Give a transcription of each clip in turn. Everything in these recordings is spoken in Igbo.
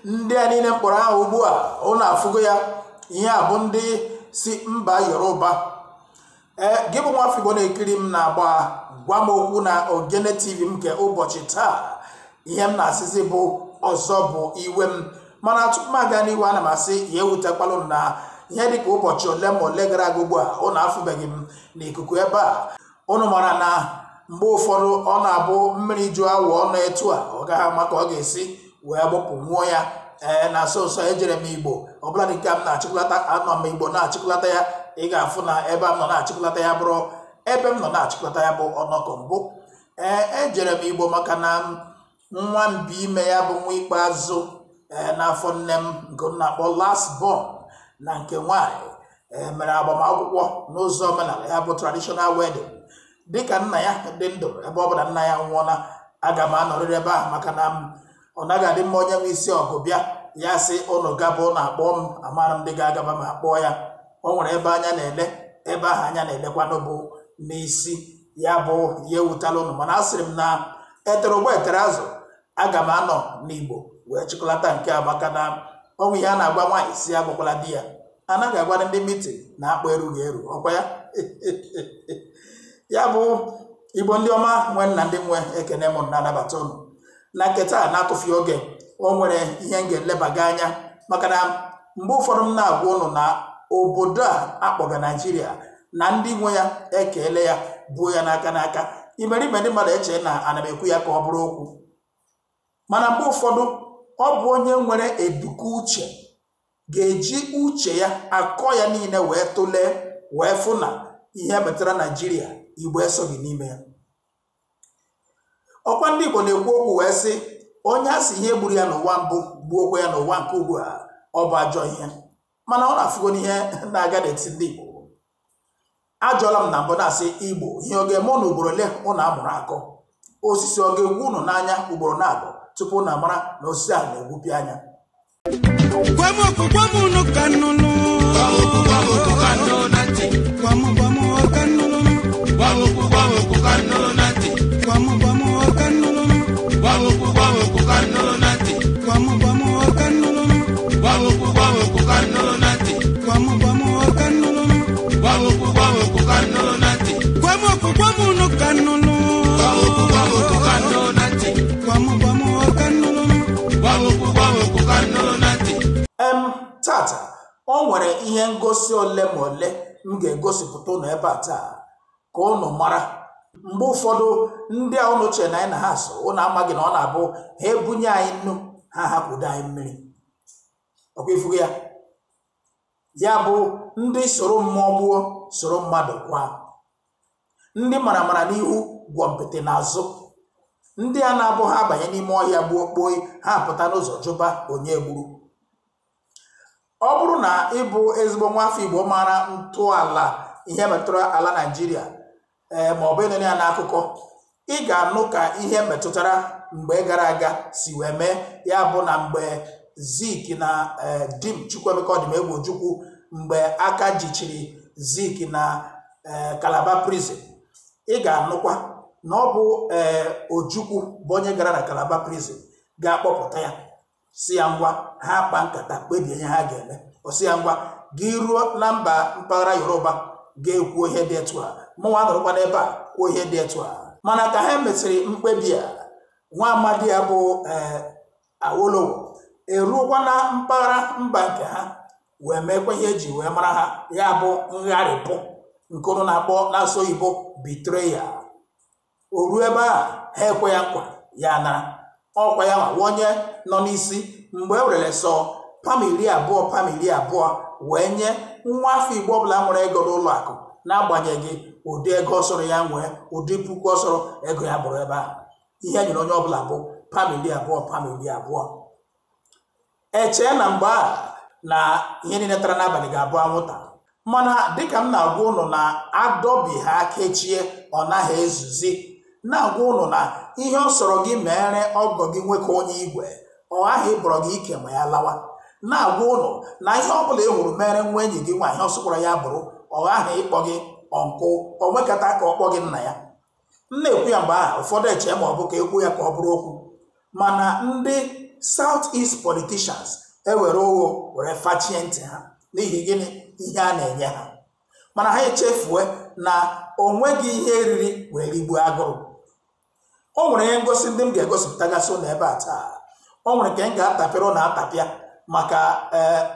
Ndianine mkpọrọ ahụ ugbu a ọ na-afụgo ya ihe a bụ ndị si mba Yoruba. Gị bụ nwa Igbo na-ekiri m na-agba gwa m okwu na Ogene TV m nke ụbọchị taa. Ihe m na-asịzi bụ ọzọ bụ iwe m, mana tupu m aga n'ihu ana m asị ya ewutekwalụ na ihe dịka ụbọchị ole ma ole gara aga ugbu a ọ na-afụbeghị m n'ikuku ebe a. Unu mara na mgbe ụfọdụ ọ na-abụ mmiri ju awụ ọnụ etu a ọ gaghị ama ka ọ ga-esi wee gbapụ nwụọ ya. Na so ejere m Igbo ọbụla dịka m na-achịkọlata anọ m Igbo na-achịkọlata ya, ị ga-afụ na ebe m nọ na-achịkọlata ya bụrụ ebe m nọ na-achịkọlata ya bụ ọnọkọ mbụ. Ejere m Igbo maka na nwa mbi ime ya bụ nwa ikpeazụ n'afọ nne m nke na-akpọ last born na nke nwanyị mere agbamakwụkwọ n'ụzọ omenala ya bụ traditional wedding. Dịka nna ya dị ndụ ebe ọ bụla nna ya nwụọla, aga m anọrịrị ebe ahụ maka na ọ naghị adị mma onye nwe isi ọgụ bịa ya sị ụnụ gaba ụnụ akpọ m, amara m ndị ga-agaba ma akpọọ ya. O nwere ebe anya na-ele, ebe ahụ anya na-elekwanụ bụ n'isi ya bụ ya ewutala ụnụ. Mana asịrị m na etere ụgbọ etere azụ, aga m anọ n'Igbo wee chịkọlata nke a maka na ọnwụ ihe a na-agwa nwaanyị si ya gwakwala di ya, anaghị agwa ndị mitin na-akpọ erughị eru, ọkwa ya. Ya bụ Igbo ndị ọma, nwe nna ndị nwe ekene m na-anabata ụnụ na nketa na-atụfu oge. O nwere ihe m ga-elebaga anya maka na mgbe ụfọdụ m na-agwa ụnụ na obodo a akpọga Naijiria na ndị nwe ya ekele ya buo ya n'aka n'aka. Imerime ndị mmadụ eche na ana m ekwu ya ka ọ bụrụ okwu, mana mgbe ụfọdụ ọ bụ onye nwere eduka uche ga-eji uche ya akọ ya niile wee tụlee wee fụ na ihe metara Naijiria Igbo esoghị n'ime ya. Ọkwa ndị Igbo na-ekwu okwu wee sị onye a sị ihe gburu ya n'ụwa mbụ gbuokwa ya n'ụwa nke ugbu a, ọ bụ ajọ ihe. Mana ọ na-afụgo n'ihe na-aga n'etiti ndị Igbo. Ajụọla m na mbụ na-asị Igbo ihe ọ ga-eme ụnụ ugboro ole ụnụ amụrụ akọ, osisi ọ ga-egwu ụnụ n'anya ugboro na-abụ tupu ụnụ amara na osisi ahụ na-egwupi anya. Tata o nwere ihe ngosi ole ma ole m ga-egosipụta ụnụ ebe a taa ka ụnụ mara. Mgbe ụfọdụ ndị a ụnụ chere na anyị na ha so, ụnụ amaghị na ọ na-abụ ha ebunye anyị nnu, ha hapụdo anyị mmiri. Ọkwa ifugo ya? Ya bụ ndị soro mmụọ gbuo, soro mmadụ kwa. Ndị mara n'ihu gwọ mpete n'azụ. Ndị a na-abụ ha abanye n'ime ọhịa gbuo kpoi, ha apụta n'ụzọ jụba onye gburu. Ọ bụrụ na ịbụ ezigbo nwafọ Igbo mara ntọala ihe metụtara ala Naijiria ma ọ bụ ịnụ ya n'akụkọ, ị ga-anụ ka ihe metụtara mgbe gara aga si wee mee. Ya bụ na mgbe Zik na dim Chukwuemeka Odimegwu Ojukwu mgbe aka jichiri Zik na Calabar prison. Ị ga-anụkwa na ọ bụ Ojukwu bụ onye gara na Calabar prison ga-akpọpụta ya si ya ngwa ha kpa nkata kpebie ihe ha ga-eme. O si ya ngwa gị ruo na mpaghara Yoruba ga-ekwu ihe dị etu a, mụnwa nọrọkwa n'ebe a kwuo ihe dị etu a. Mana ka ha mesịrị mkpebi a, nwa amadi ya bụ Awolowo eruokwa na mpaghara mba nke ha wee mekwa ihe eji wee mara ha, ya bụ ngharịpụ nke ụnụ na-akpọ n'asụsụ Igbo Betrayal. O ruo ebe a ha ekwe ya nkwa ya nara. Ọkwa ya nwa onye nọ n'isi mgbe e werere sọ pam 20 wee nye nwa afọ Igbo ọbụla nwere ego n'ụlọ akụ, n'agbanyeghị ụdị ego ọ sọrọ ya nwee, ụdị puku ọ sọrọ ego ya bụrụ ebe a. Ihe nyere onye ọbụla bụ pam 20. Eche na mgbe a na ihe niile tara n'abalị ga-abụ anwụnta, mana dịka m na-agwa ụnụ na adọbi ha kechie ọ naghị ezuzi, na-agwa ụnụ na ihe ọ sọrọ gị mere ọgọ gị nwoke onye igwe ọ ghaghị ịbọrọ gị ike ma ya lawa. Na-agwa ụnụ na ihe ọbụla ị hụrụ mere nwa enyi gị nwaanyị ọ sọkwara ya bụrụ ọ ghaghị ịkpọ gị ọnkụ, o nwekata ka ọ kpọ gị nna ya. M na-ekwu ya mgbe ahụ ụfọdụ eche ma ọ bụ ka ekwu ya ka ọ bụrụ okwu, mana ndị South East politicians ewere ogho were fachie ntị ha n'ihi gịnị? Ihe a na-enye ha. Mana ha echefue na o nweghị ihe eriri wee rigbuo agụrụ. O nwere ihe ngosi ndị m ga-egosipụtagasị n'ebe a taa. O nwere nke m ga-atapịrị na atapịa maka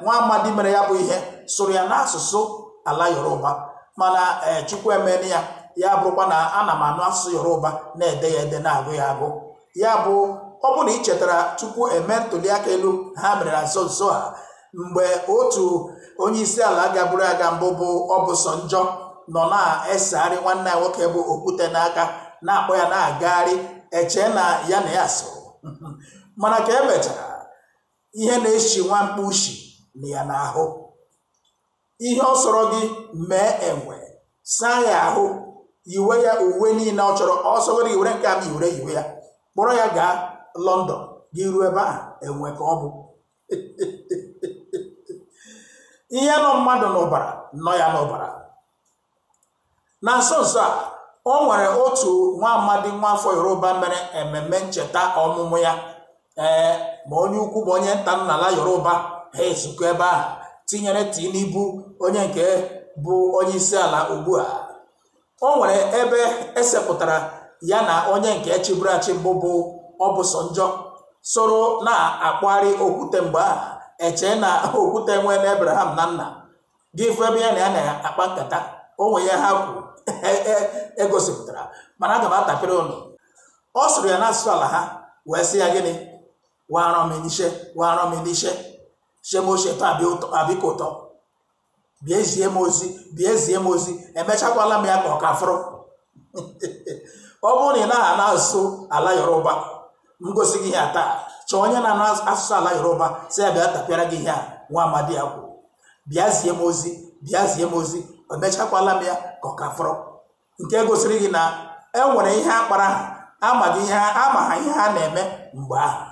nwa amadi mere ya bụ ihe sụrụ ya n'asụsụ ala Yoruba, mana Chukwu emeni ya, ya bụrụkwa na ana m anụ asụsụ Yoruba na-ede ya ede na-agụ ya agụ. Ya bụ ọ bụ na ị chetara tupu eme ntụliaka elu ha mere na nso nso a, mgbe otu onye isi ala gaburu aga mbụ bụ Obasanjo nọ na-esegharị nwanne ya nwoke bụ okwute n'aka, na-akpọ ya na-agagharị, eche na ya na ya so mana ka emechara ihe na-eshi nwamkpa ushi na ya n'ahụ. Ihe ọ sọrọ gị mee enwe, saa ya ahụ, yiwe ya uwe niile ọ chọrọ. Ọ sọgoro iwere nke a ma yiwe ya, kpọrọ ya gaa London, gị ruo ebe a enwe ka ọ bụ ihe nọ mmadụ n'ụbara nọ ya n'ụbara. Na nso nso a o nwere otu nwa amadi nwa afọ Yoruba mere ememme ncheta ọmụmụ ya. Ma onye ukwu ma onye nta n'ala Yoruba ha ezukọ ebe a, tinyere Tinubu onye nke bụ onye isi ala ugbu a. O nwere ebe esepụtara ya na onye nke chịburu achị mbụ bụ Obasanjo soro na-akpagharị okwute mgbe a, eche na okwute nwee na Abraham na nna gị fụ ebe ya na ya na-akpa nkata. O nwere ya ha kwuru egosipụtara, mana aga m atapịrị ụnụ. Ọ sụrụ ya n'asụsụ ala ha wee sị ya gịnị? warọminishe shemosheto abịka ụtọ, biezie m ozi, emechakwala m ya ka ọ ka fụrụ. Ọ bụrụ na ị naghị na-asụ ala Yoruba, m gosi gị ihe a taa, chọọ onye na-ana asụsụ ala Yoruba sị ya bịa tapịara gị ihe a nwa amadi ya kwuru. Bịazie m ozi, emechakwala m ya ka ọ ka fụrụ. Nke gosiri gị na e nwere ihe akpara ha, ama ha ihe ha na-eme mgbe ahụ.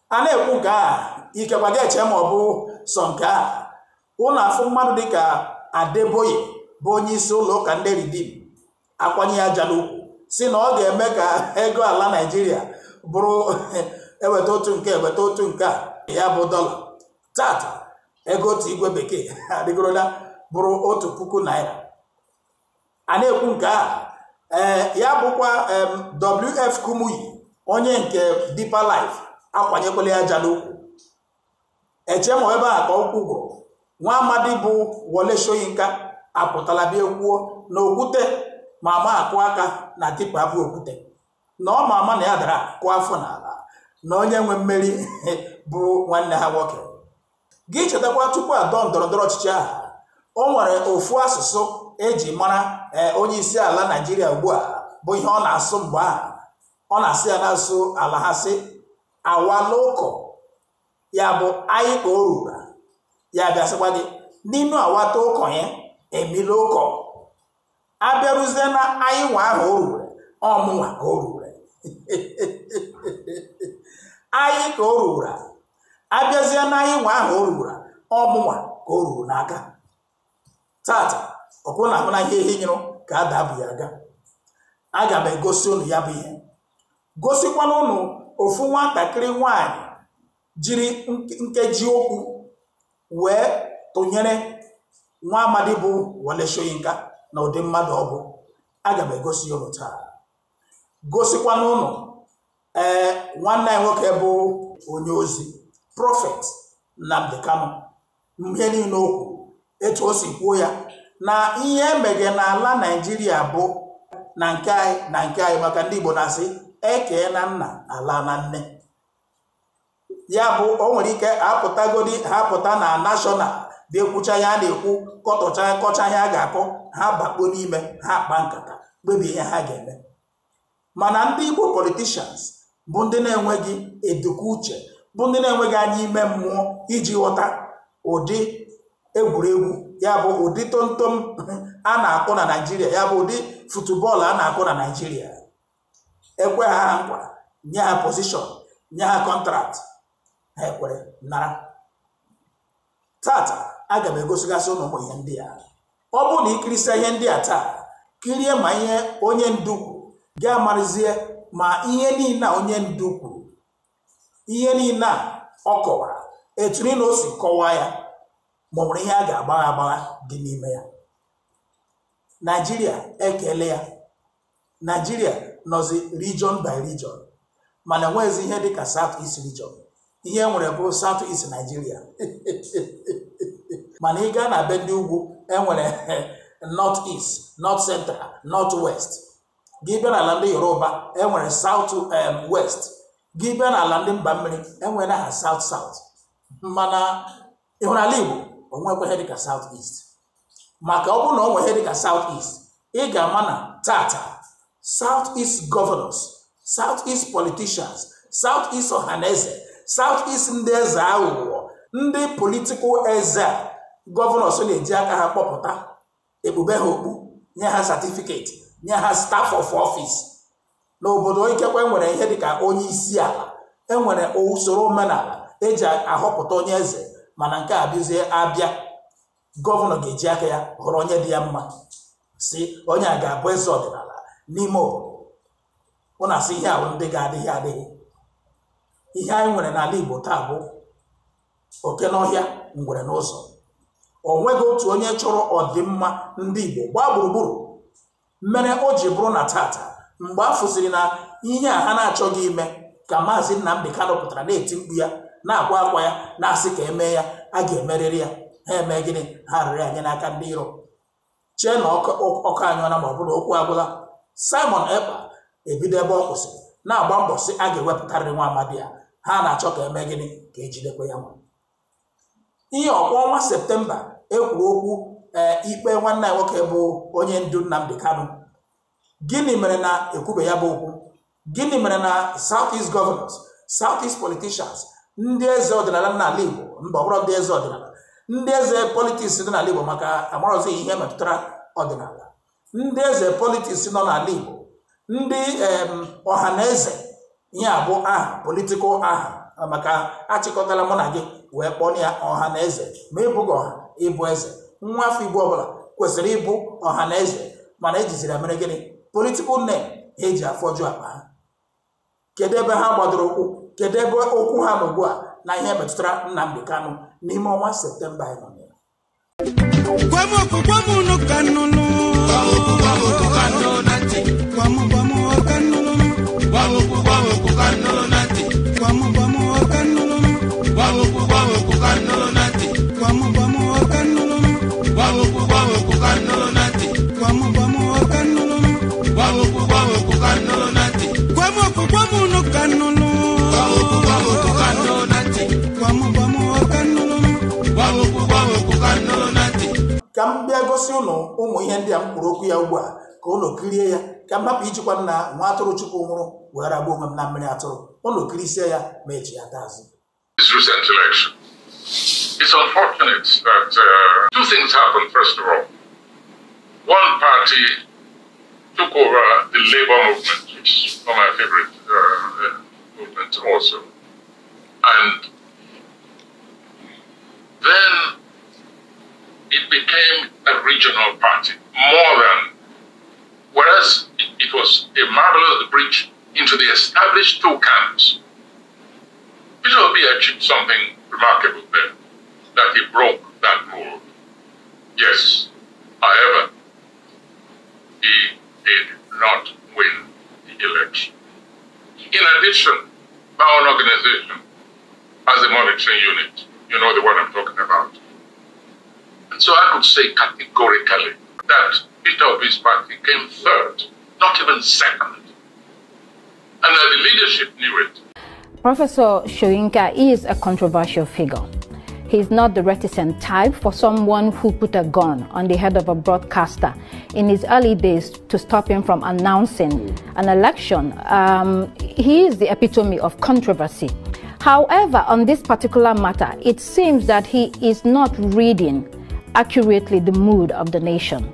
A na-ekwu nke a, ikekwa gị eche ma ọ bụ sọ nke a. Ụlọ afọ mmadụ dịka Adeboye bụ onye isi ụlọ ụka ndị Redeem akwanye ya aja n'ukwu si na ọ ga-eme ka ego ala Naịjirịa bụrụ eweta otu nke a, ya bụ dọla. Tata ego otu igwe bekee adịgorola bụrụ 1,000 naira. A na-ekwu nke a, ya bụkwa WF Kumuyi onye nke Deeper Life akwanyekwala ya aja n'ukwu. Eche ma ebe a ka okwu gwụrụ, nwa amadi bụ Wole Soyinka apụtala bịa kwuo na okwute ma akụ aka na tipa bụ okwute, na ọ ma na ya dara kụọ afọ n'ala, na onye nwe mmeri bụ nwanne ha nwoke. Gị chetakwa tupu adọ ndọrọndọrọ ọchịchị ahụ, o nwere ofu asụsụ eji mara onye isi ala Naịjirịa ugbu a, bụ ihe ọ na-asụ mgbe ahụ. Ọ na-asị ya na-asụ ala ha sị awaloko, ya bụ anyị ka o ruru. Ya bịa sịkwa gị n'inu awata ụkọ ya emile ụkọ, abịarụzie na anyị nwa ahụ o ruru, ọmụnwa ka o ruru. Anyị ka o ruru, abịazie na anyị nwa ahụ o ruru, ọmụnwa o ruru n'aka. Tata ọkwụ na ahụna ihe nyụrụ ka a dabụ ya aga. Aga m egosi unu ya bụ ihe. Gosikwana unu ofu nwatakịrị nwanyị jiri nkeji okwu wee tụnyere nwa amadi bụ Wole Soyinka na ụdị mmadụ ọ bụ. Aga m egosi unu taa. Gosikwana unu nwanne anyị nwoke bụ onye ozi Prophet Nnamdi Kanu, ihe niile okwu etu o si kwuo ya na ihe emege n'ala Naịjirịa bụ na nke anyị maka ndị Igbo na-asị eke na nna ala na nne. Ya bụ o nwere ike apụta na national dị ekwucha ya na-ekwu kọcha ihe a ga-akọ, ha bakpo n'ime ha akpa nkata kpebi ihe ha ga-eme. Mana ndị Igbo politicians bụ ndị na-enweghị eduku uche, bụ ndị na-enweghị anya ime mmụọ iji ghọta ụdị egwuregwu, ya bụ ụdị tomtom a na-akụ na Naịjirịa, ya bụ ụdị futubọọlụ a na-akụ na Naịjirịa. Ekwe ha nkwa, nye ha pozishọn, nye ha kọntraktị, ha ekwere nara. Tata aga m egosigasị ụmụ ihe ndị a. Ọ bụrụ na ikirisia ihe ndị a taa, kirie ma ihe onye ndu kwuru, ga-amarizie ma ihe niile onye ndu kwuru, ihe niile ọ kọwara, etu niile o si kọwaa ya, ma ọ nwere ihe a ga-agbagha dị n'ime ya. Nigeria ekele ya. Nigeria nọzi region by region, mana enweghịzi ihe dịka South East region. Ihe nwere bụ South East Nigeria. Mana ị gaa na be ndị ugwu enwere North East, North Central, North West. Gị bịa n'ala ndị Yoruba enwere South West. Gị bịa n'ala ndị mba mmiri enwere ha South South. Mana ịhụnala Igbo onwekwa ihe dịka South East. Maka ọ bụrụ na o nwere ihe dịka South East, ị ga-ama na tata South East governors, South East politicians, South East ọhaneze, South East ndị eze aghụghọ, ndị political eze governors na-eji aka ha kpọpụta, ekpube ha okpu, nye ha certificate, nye ha staff of office. N'obodo ikekwe enwere ihe dịka onye isi ala, enwere usoro omenala eji ahọpụta onye eze, mana nke a bịazie abịa gọvanọ ga-eji aka ya họrọ onye dị ya mma, si onye a ga-abụ eze ọdịnala n'ime obodo. Ọ na-asị ihe ahụ ndị ga-adịghị adịghị. Ihe anyị nwere n'ala Igbo taa bụ oke n'ọhịa, ngwere n'ụzọ. O nweghị otu onye chọrọ ọdịmma ndị Igbo gbaa gburugburu, mere o ji bụrụ na tata mgbe a fụsịrị na ihe a ha na-achọghị ime, ka Maazị Nnamdi Kanu pụtara na-eti mkpu ya, na-akwa akwa ya, na-asị ka eme ya, a ga-emerịrị ya. Ha eme gịnị? Ha rịrị anyị n'aka ndị iro. Chee na ọkụ anyụọla ma ọ bụrụ okwu agwụla. Simon Ekpa ebido ebe ọ kwụsịrị na-agba mbọ sị a ga-ewepụtarịrị nwa amadi ya. Ha na-achọ ka eme gịnị? Ka ejidekwe ya nwa. Ihe ọkwa ọnwa Septemba ekwuru okwu ikpe nwanne anyị nwoke bụ onye ndu Nnamdi Kanu. Gịnị mere na ekwube ya bụ okwu? Gịnị mere na South East governors, South East politicians, ndị eze ọdịnala n'ala Igbo, mba ọbụrụ ndị eze ọdịnala, ndị eze politiks dị n'ala Igbo, maka amarozi ihe metụtara ọdịnala, ndị eze politiks nọ n'ala Igbo, ndị ọha na eze, ihe abụ aha politikal aha, maka achịkọtala mụ na gị wee kpọọ ya ọha na eze. Ma ịbụghị ọha, ịbụ eze. Nwa afọ Igbo ọbụla kwesịrị ịbụ ọha na eze, mana ejiziri ya mere gịnị? Politikal name ha eji afọju akpa ha. Kedu ebe ha gbadoro okwu? Kedu ebe okwu ha n'ugbu a na ihe metụtara Nnamdi Kanu n'ime ọnwa Septemba anyị nọ ya? Ka m bịa gosi ụmụ ihe ndị a m kwuru okwu ya ugbu a, ka ụlọ kirie ya, ka m hapụ ijikwa na nwa atụrụ Chukwu nwụrụ wee ragbuo onwe m na mmiri atụrụ. Ụlọ kirisie ya ma eji ya taa azụ. This recent election, it's unfortunate that two things happened. First of all, one party took over the labor movement, which is not my favorite movement also, and then it became a regional party more than, whereas it was a marvelous bridge into the established two camps. Peter Obi achieved something remarkable there, that he broke that mold. Yes, however, he did not win the election. In addition, our own organization as a monitoring unit, you know the one I'm talking about. And so I could say categorically that Peter Obi's party came third, not even second. And that the leadership knew it. Professor Soyinka is a controversial figure. He's not the reticent type for someone who put a gun on the head of a broadcaster in his early days to stop him from announcing an election. He is the epitome of controversy. However, on this particular matter, it seems that he is not reading accurately the mood of the nation.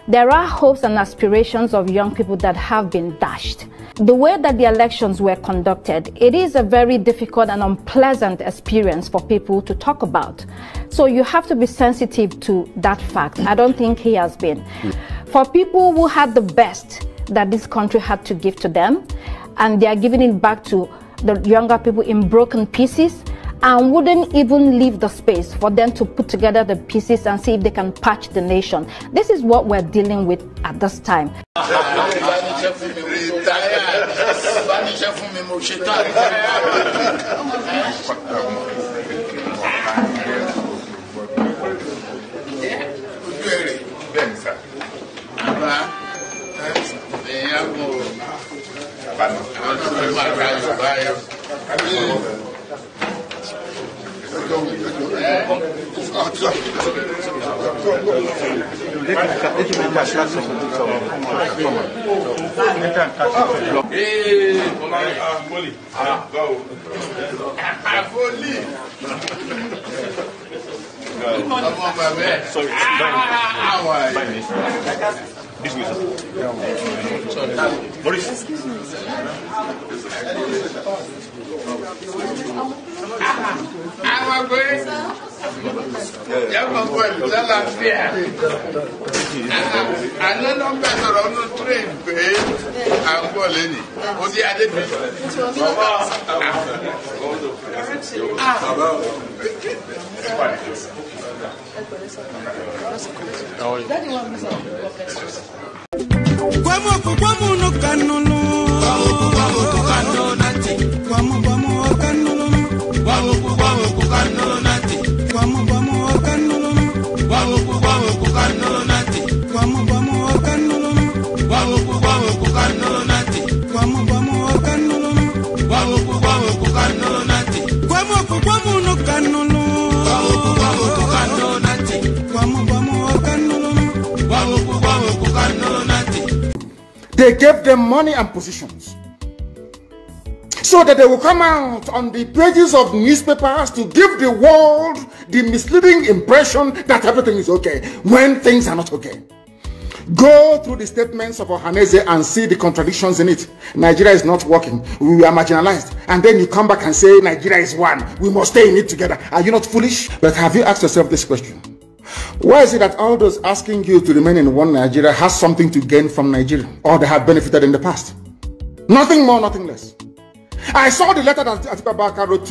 There are hopes and aspirations of young people that have been dashed. The way that the elections were conducted, it is a very difficult and unpleasant experience for people to talk about. So you have to be sensitive to that fact. I don't think he has been. For people who had the best that this country had to give to them, and they are giving it back to the younger people in broken pieces, and wouldn't even leave the space for them to put together the pieces and see if they can patch the nation. This is what we're dealing with at this time. They gave them money and positions so that they will come out on the pages of newspapers to give the world the misleading impression that everything is okay when things are not okay. Go through the statements of Ohaneze and see the contradictions in it. Nigeria is not working. We are marginalized. And then you come back and say Nigeria is one. We must stay in it together. Are you not foolish? But have you asked yourself this question? Why is it that all those asking you to remain in one Nigeria has something to gain from Nigeria, or they have benefited in the past? Nothing more, nothing less. I saw the letter that Atiku Abubakar wrote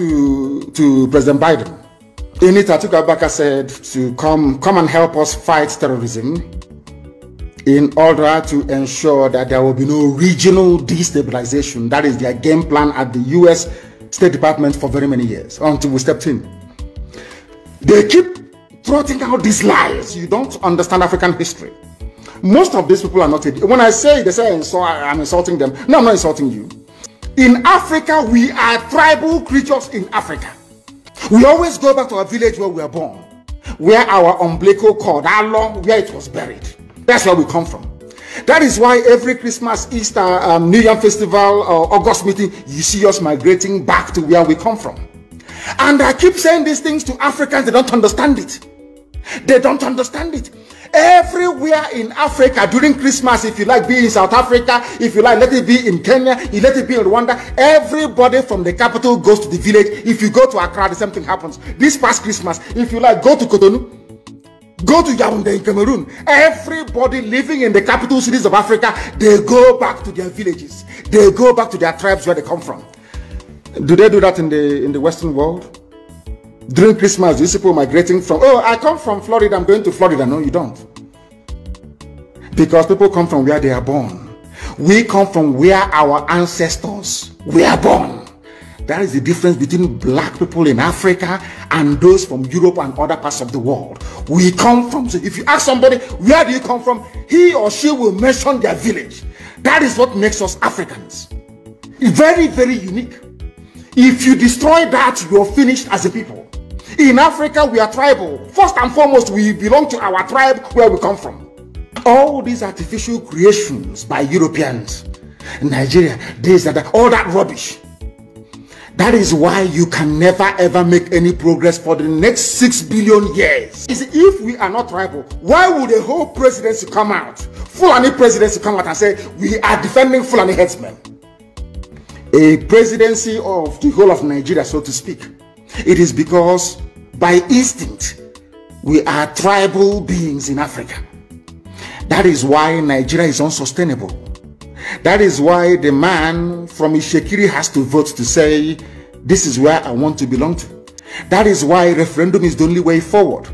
to President Biden. In it, Atiku Abubakar said to come and help us fight terrorism in order to ensure that there will be no regional destabilization. That is their game plan at the US State Department for very many years, until we stepped in. They keep trotting out these lies. You don't understand African history. Most of these people are not, when I say, they say I'm insulting them. No, I'm not insulting you. In Africa, we are tribal creatures in Africa. We always go back to our village where we were born, where our umbilical cord, how long, where it was buried. That's where we come from. That is why every Christmas, Easter, New Year festival, August meeting, you see us migrating back to where we come from. And I keep saying these things to Africans, they don't understand it. They don't understand it. Everywhere in Africa during Christmas, if you like, be in South Africa, if you like, let it be in Kenya, you let it be in Rwanda, everybody from the capital goes to the village. If you go to Accra, the same thing happens. This past Christmas, if you like, go to Cotonou, Go to Yaoundé in Cameroon. Everybody living in the capital cities of Africa, they go back to their villages. They go back to their tribes where they come from. Do they do that in the Western world? During Christmas, these people migrating from, oh, I come from Florida, I'm going to Florida. No, you don't. Because people come from where they are born. We come from where our ancestors were born. That is the difference between black people in Africa and those from Europe and other parts of the world. We come from, so if you ask somebody, where do you come from? He or she will mention their village. That is what makes us Africans. Very, very unique. If you destroy that, you're finished as a people. In Africa, we are tribal. First and foremost, we belong to our tribe where we come from. All these artificial creations by Europeans, Nigeria, this and that, all that rubbish. That is why you can never ever make any progress for the next 6 billion years. If we are not tribal, why would a whole presidency come out, Fulani presidency come out and say, we are defending Fulani headsmen? A presidency of the whole of Nigeria, so to speak. It is because by instinct, we are tribal beings in Africa. That is why Nigeria is unsustainable. That is why the man from Ishekiri has to vote to say, this is where I want to belong to. That is why referendum is the only way forward.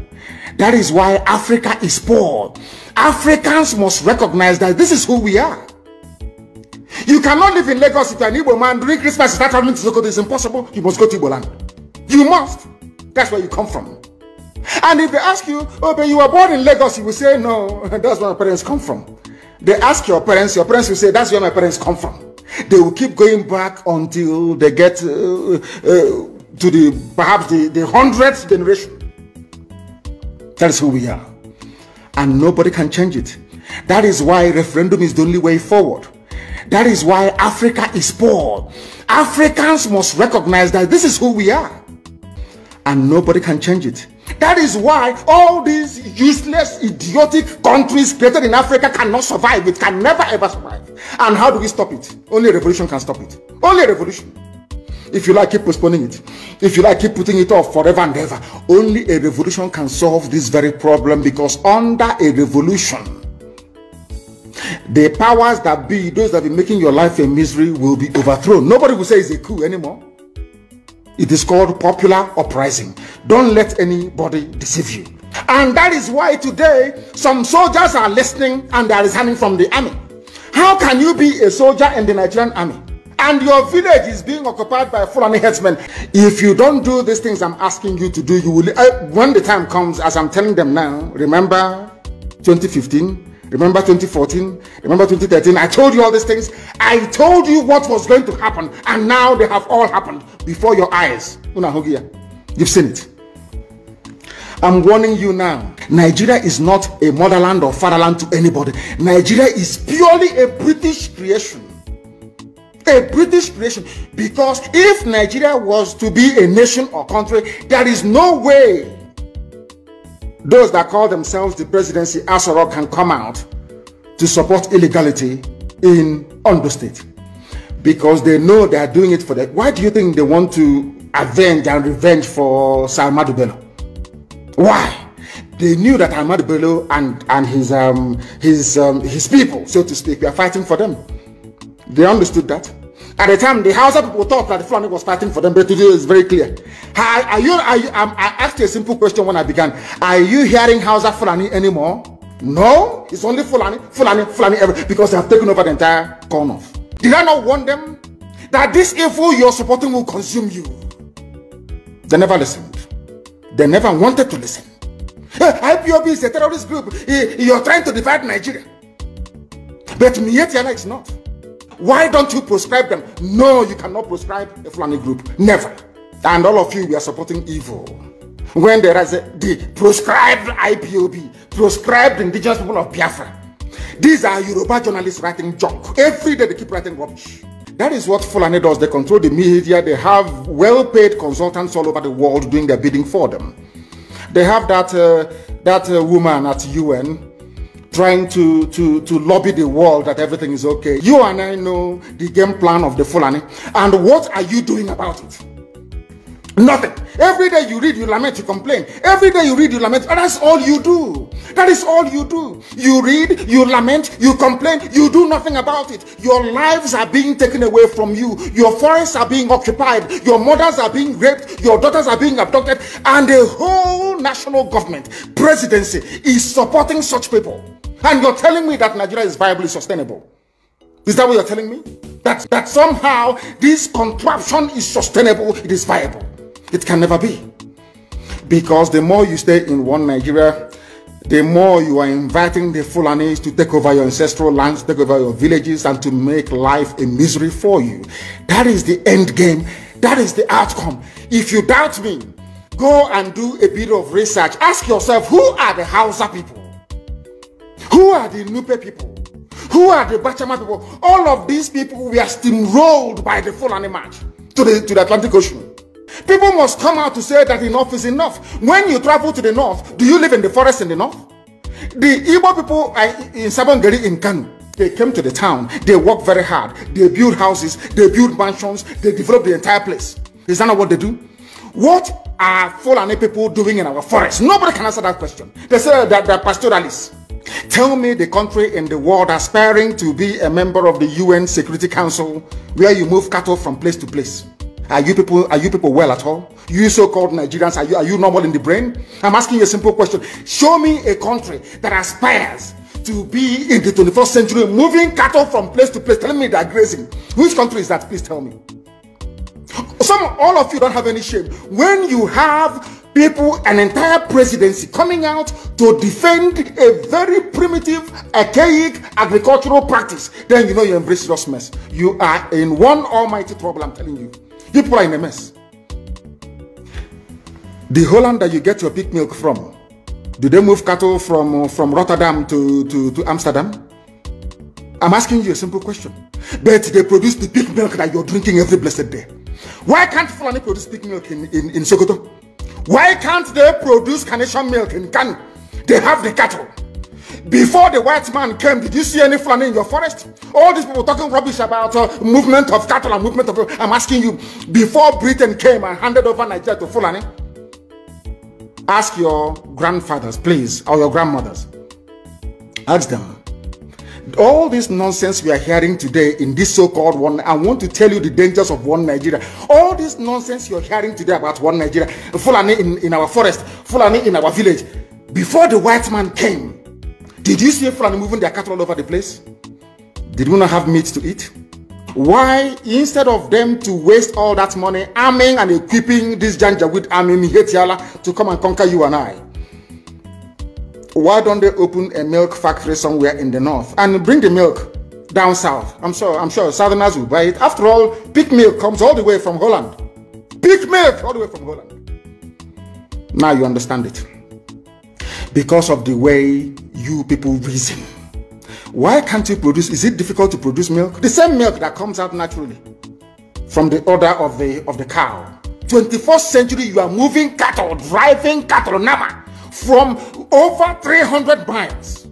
That is why Africa is poor. Africans must recognize that this is who we are. You cannot live in Lagos if you're an Igbo man. During Christmas, you start traveling to Sokoto. It's impossible. You must go to Igbo land. You must. That's where you come from. And if they ask you, oh, but you were born in Lagos, you will say, no, that's where my parents come from. They ask your parents will say, that's where my parents come from. They will keep going back until they get to perhaps the 100th generation. That is who we are. And nobody can change it. That is why referendum is the only way forward. That is why Africa is poor. Africans must recognize that this is who we are. And nobody can change it. That is why all these useless, idiotic countries created in Africa cannot survive. It can never ever survive. And how do we stop it? Only a revolution can stop it. Only a revolution. If you like, keep postponing it. If you like, keep putting it off forever and ever. Only a revolution can solve this very problem, because under a revolution, the powers that be, those that be making your life a misery, will be overthrown. Nobody will say it's a coup anymore. It is called popular uprising. Don't let anybody deceive you. And that is why today some soldiers are listening and they are resigning from the army. How can you be a soldier in the Nigerian army and your village is being occupied by Fulani headsmen? If you don't do these things I'm asking you to do, you will, when the time comes, as I'm telling them now, remember 2015, remember 2014, remember 2013, I told you all these things. I told you what was going to happen, and now they have all happened before your eyes. You've seen it. I'm warning you now. Nigeria is not a motherland or fatherland to anybody. Nigeria is purely a British creation. A British creation. Because if Nigeria was to be a nation or country, there is no way those that call themselves the presidency Asoro can come out to support illegality in Ondo State, because they know they are doing it for that. Why do you think they want to avenge and revenge for Sir Ahmadu Bello? Why? They knew that Ahmadu Bello and his people, so to speak, were fighting for them. They understood that. At the time, the Hausa people thought that the Fulani was fighting for them, but today it's very clear. I asked you a simple question when I began. Are you hearing Hausa Fulani anymore? No, it's only Fulani because they have taken over the entire corn off. Did I not warn them that this evil you're supporting will consume you? They never listened. They never wanted to listen. IPOB is a terrorist group. You're trying to divide Nigeria. But Mietiana is not. Why don't you proscribe them? No, you cannot proscribe a Fulani group. Never. And all of you, we are supporting evil. When there is the proscribed IPOB, proscribed indigenous people of Biafra. These are Yoruba journalists writing junk. Every day they keep writing rubbish. That is what Fulani does. They control the media. They have well-paid consultants all over the world doing their bidding for them. They have that woman at UN trying to lobby the world that everything is okay. You and I know the game plan of the Fulani. And what are you doing about it? Nothing. Every day you read, you lament, you complain. Every day you read, you lament. And that's all you do. That is all you do. You read, you lament, you complain, you do nothing about it. Your lives are being taken away from you. Your forests are being occupied. Your mothers are being raped. Your daughters are being abducted. And the whole national government, presidency, is supporting such people. And you're telling me that Nigeria is viably sustainable. Is that what you're telling me? That somehow this contraption is sustainable, it is viable. It can never be. Because the more you stay in one Nigeria, the more you are inviting the Fulanis to take over your ancestral lands, take over your villages, and to make life a misery for you. That is the end game. That is the outcome. If you doubt me, go and do a bit of research. Ask yourself, who are the Hausa people? Who are the Nupe people? Who are the Bachama people? All of these people were steamrolled by the Fulani march to the Atlantic Ocean. People must come out to say that enough is enough. When you travel to the north, do you live in the forest in the north? The Igbo people in Sabongeri in Kanu, they came to the town, they worked very hard, they built houses, they built mansions, they developed the entire place. Is that not what they do? What are Fulani people doing in our forest? Nobody can answer that question. They say that they're pastoralists. Tell me the country in the world aspiring to be a member of the UN Security Council where you move cattle from place to place. Are you people well at all? You so-called Nigerians, are you normal in the brain? I'm asking you a simple question. Show me a country that aspires to be in the 21st century moving cattle from place to place, telling me they're grazing. Which country is that? Please tell me. All of you don't have any shame. When you have people, an entire presidency coming out to defend a very primitive, archaic agricultural practice, then you know you embrace this mess. You are in one almighty trouble, I'm telling you. People are in a mess. The Holland that you get your pig milk from, do they move cattle from Rotterdam to Amsterdam? I'm asking you a simple question. But they produce the pig milk that you're drinking every blessed day. Why can't Fulani produce pig milk in Sokoto? Why can't they produce carnation milk in Kanu? They have the cattle. Before the white man came, did you see any Fulani in your forest? All these people talking rubbish about movement of cattle and movement of... I'm asking you, before Britain came and handed over Nigeria to Fulani, ask your grandfathers, please, or your grandmothers. Ask them. All this nonsense we are hearing today in this so-called one, I want to tell you the dangers of one Nigeria. All this nonsense you're hearing today about one Nigeria, Fulani in our forest, Fulani in our village. Before the white man came, did you see Fulani moving their cattle all over the place? Did we not have meat to eat? Why, instead of them to waste all that money arming and equipping this Janjaweed army Mihetiala to come and conquer you and I, why don't they open a milk factory somewhere in the north and bring the milk down south? I'm sure Southerners will buy it. After all, pig milk comes all the way from Holland. Pig milk all the way from Holland. Now you understand it. Because of the way you people reason. Why can't you produce? Is it difficult to produce milk? The same milk that comes out naturally from the udder of the cow. 21st century, you are moving cattle, driving cattle, Nama, from over 300 miles.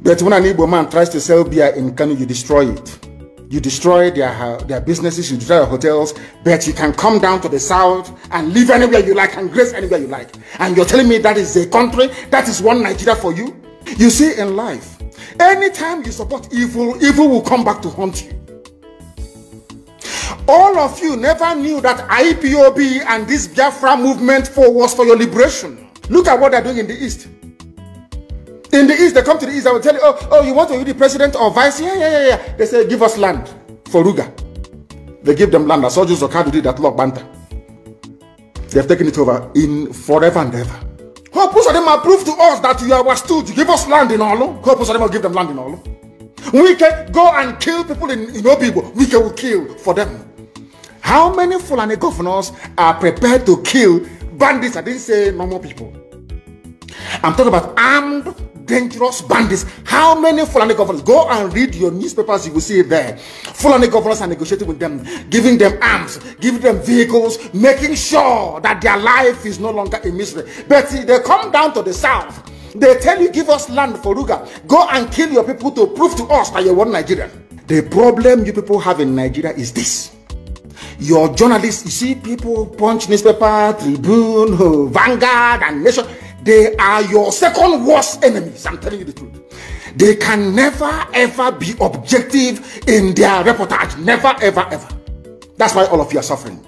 But when an Igbo man tries to sell beer in Kanu, you destroy it. You destroy their businesses, you destroy their hotels, but you can come down to the south and live anywhere you like and grace anywhere you like. And you're telling me that is a country, that is one Nigeria for you? You see, in life, anytime you support evil, evil will come back to haunt you. All of you never knew that IPOB and this Biafra movement was for your liberation. Look at what they're doing in the East. In the East, they come to the East, I will tell you, oh, you want to be the president or vice? Yeah. They say, give us land for Ruga. They give them land. As soldiers of Kanu did that Lord Banta. They have taken it over in forever and ever. Hope most of them have proved to us that you are stood to give us land in Olo. Hope most of them will give them land in Olo. We can go and kill people in Obibo. We can kill for them. How many Fulani governors are prepared to kill bandits? I didn't say normal people. I'm talking about armed, dangerous bandits. How many Fulani governors? Go and read your newspapers, you will see it there. Fulani governors are negotiating with them, giving them arms, giving them vehicles, making sure that their life is no longer a misery. But they come down to the south. They tell you, give us land for Ruga. Go and kill your people to prove to us that you're one Nigerian. The problem you people have in Nigeria is this. Your journalists, you see people, Punch newspaper, Tribune, Vanguard, and Nation, they are your second worst enemies. I'm telling you the truth. They can never ever be objective in their reportage. Never, ever, ever. That's why all of you are suffering.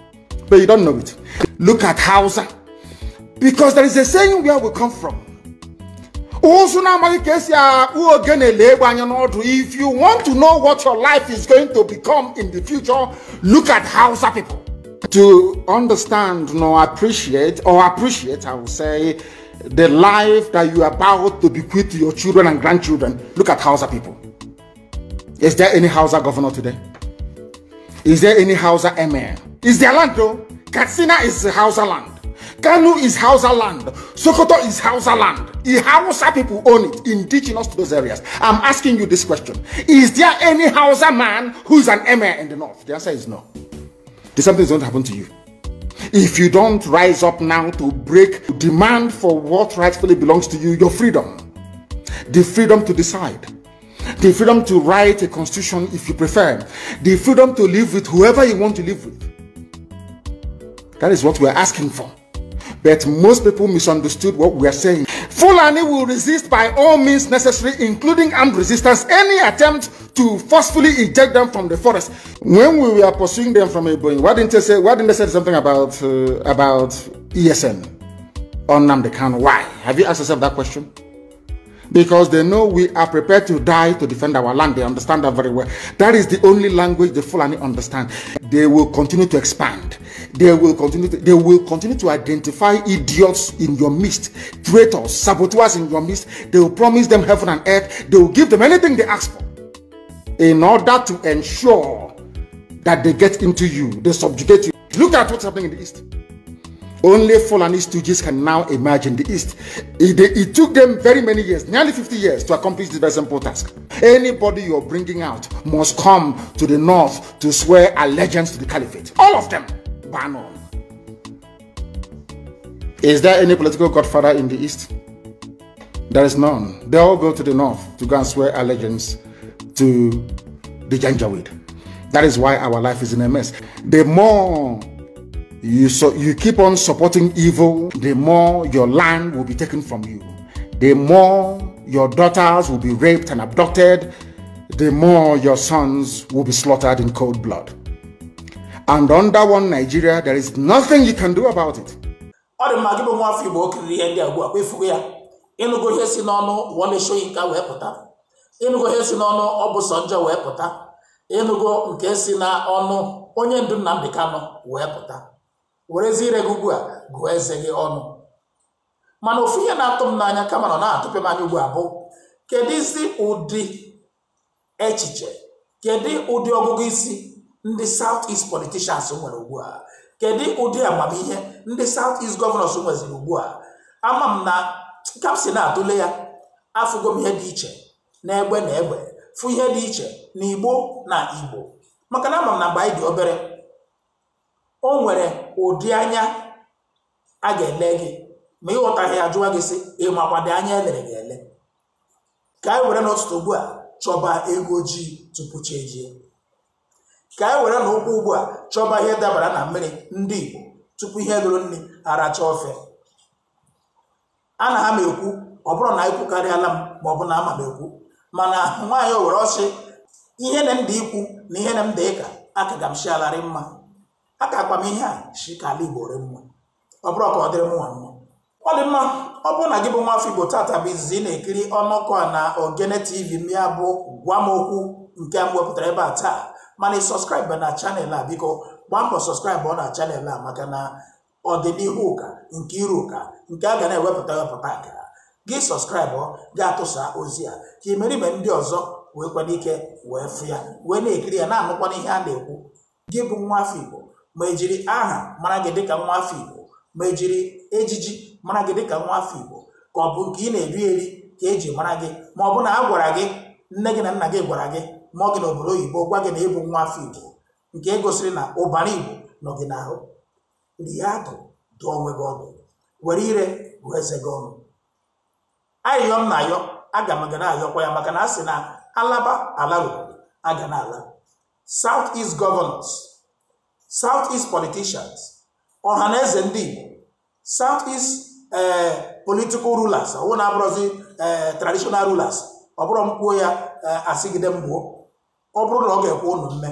But you don't know it. Look at Hausa. Because there is a saying where we come from. If you want to know what your life is going to become in the future, look at Hausa people. To understand, appreciate, I would say, the life that you are about to bequeath to your children and grandchildren, look at Hausa people. Is there any Hausa governor today? Is there any Hausa emir? Is there land though? Katsina is Hausa land. Kanu is Hausa land. Sokoto is Hausa land. The Hausa people own it, indigenous to those areas. I'm asking you this question. Is there any Hausa man who is an emir in the north? The answer is no. Something is going to happen to you. If you don't rise up now to break demand for what rightfully belongs to you, your freedom, the freedom to decide, the freedom to write a constitution if you prefer, the freedom to live with whoever you want to live with. That is what we're asking for. But most people misunderstood what we are saying. Fulani will resist by all means necessary, including armed resistance, any attempt to forcefully eject them from the forest. When we were pursuing them from Ebonyi, why didn't they say something about ESN or Nnamdi Kanu? Why? Have you asked yourself that question? Because they know we are prepared to die to defend our land. They understand that very well. That is the only language the Fulani understand. They will continue to expand. They will continue to identify idiots in your midst, traitors, saboteurs in your midst. They will promise them heaven and earth. They will give them anything they ask for in order to ensure that they get into you, they subjugate you. Look at what's happening in the East. Only Fulani stooges can now emerge in the East. It took them very many years, nearly 50 years, to accomplish this very simple task. Anybody you're bringing out must come to the north to swear allegiance to the caliphate. All of them. Ban on. Is there any political godfather in the East? There is none. They all go to the north to go and swear allegiance to the Janjaweed. That is why our life is in a mess. The more you keep on supporting evil, the more your land will be taken from you. The more your daughters will be raped and abducted, the more your sons will be slaughtered in cold blood. And under one Nigeria, there is nothing you can do about it. onye ndu Nnamdi Kanu wee pụta werezi ire ugbu a gụọ eze gị ọnụ mana ofu ihe na-atụ m n'anya kama nọ na-atụpe m anya ugbu a bụ kedizi ụdị echiche kedi ụdị ọgụgụ isi ndị South East politicians nwere ugbu a kedi ụdị amamihe ndị South East governors nweziri ugbu a ama m na kapsi na-atụle ya afụgo m ihe dị iche na egbe na egbe fụ ihe dị iche na Igbo na Igbo maka na ama m na mgbe anyị dị obere o nwere ụdị anya a ga-ele gị ma ịghọtaghị ya jụwa gị sị ịmakwado anya elere gị ele ka anyị were n'ọtụtụ ugbu a chọba ego ji tupu chi ejie ka anyị were n'ụkwụ ugbu a chọba ihe dabara na mmiri ndị Igbo tupu ihe lụrụ nri aracha ofe ana ha m ekwu ọ bụrụ na ikwu karịala m ma ọ bụ na ama m ekwu mana nwaanyị o were ọsị ihe na ndị ikwu na ihe na ndị ịka aka ga m shi alarị mma aka akwa m ihe a shi ka ala Igbo re mma ọ bụrụ ka ọ dịrị m nwa mma ọ dị mma ọ bụrụ na gị bụ nwafọ Igbo tata bụ izizi na-ekiri ọnụkọ na Ogene TV m ya bụ gwa m okwu nke m wepụtara ebe a taa mana subscribe na channel a biko gbaa mbọ subscribe ọ na channel a maka na ọdịnihu ụka nke iru ụka nke a ga na-ewepụta akara gị subscribe ga-atụsa ozi a ka imerime ndị ọzọ wee kwado ike wee fụ ya wee na-ekiri ya na-anụkwana ihe a na-ekwu gị bụ nwafọ Igbo ma ejiri aha mara gị dịka nwafọ Igbo ma ejiri ejiji mara gị dịka nwafọ Igbo ka ọ bụ nke ị na-eri eri ka eji mara gị ma ọ bụ na a gwara gị nne gị na nna gị gwara gị ma ọ gị n'obodo oyibo gwa gị na ịbụ nwafọ Igbo nke e gosiri na ụbara Igbo nọ gị n'ahụ rie atụ dụọ onwe gị ọdụ were ire gụọ eze gị ọnụ ayọ m na-ayọ aga m gana ayọkwa ya maka na a sị na alaba alarụ aga na ala South East governors Southeast politicians, Ohaneze Ndigbo, Southeast political rulers, traditional rulers, asigide mgbo, na ọ ga-ekwu unu mme,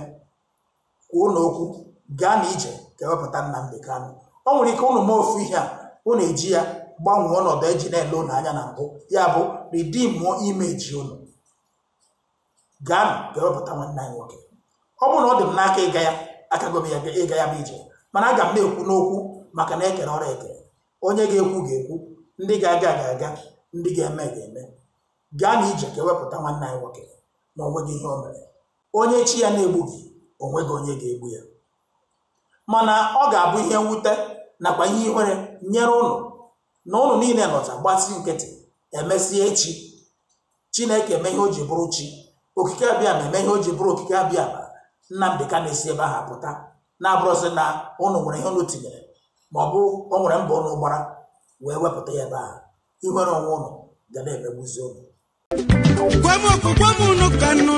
kwuo n'okwu, gaa n'ije ka ewepụta Nnamdi Kanu. Ọ nwere ike unu mee ofu ihe a, unu eji ya gbanwee ọnọdụ eji na-ele unu anya na mbụ, ya bụ redeem image unu. Gaa ka ewepụta nwanne anyị nwoke. Ọ bụ na ọ dị m n'aka ịga ya, akago m ya ịga ya bụ ije, mana aga m na-ekwu n'okwu maka na ekere ọrụ ekere. Onye ga-ekwu ga-ekwu, ndị ga-aga ga-aga, ndị ga-eme ga-eme. Gaa n'ije ka ewepụta nwanne anyị nwoke na onweghị ihe o mere. Onye chi ya na-egbu gị, onweghị onye ga-egbu ya. Mana ọ ga-abụ ihe mwute nakwa ihe ihere nyere ụnụ na ụnụ niile nọcha gbasi nkịtị, emesie echi Chineke eme ihe o ji bụrụ chi, okike abịa ma eme ihe o ji bụrụ okike abịa ma Nnamdi ka na-esi ebe ahụ apụta, na-abụrụsị na ụnụ nwere ihe ụnụ tinyere ma ọ bụ o nwere mbọ ụnụ gbara wee wepụta ya ebe ahụ. Ihere onwe ụnụ ga na-emegbuzi ụnụ. Kanu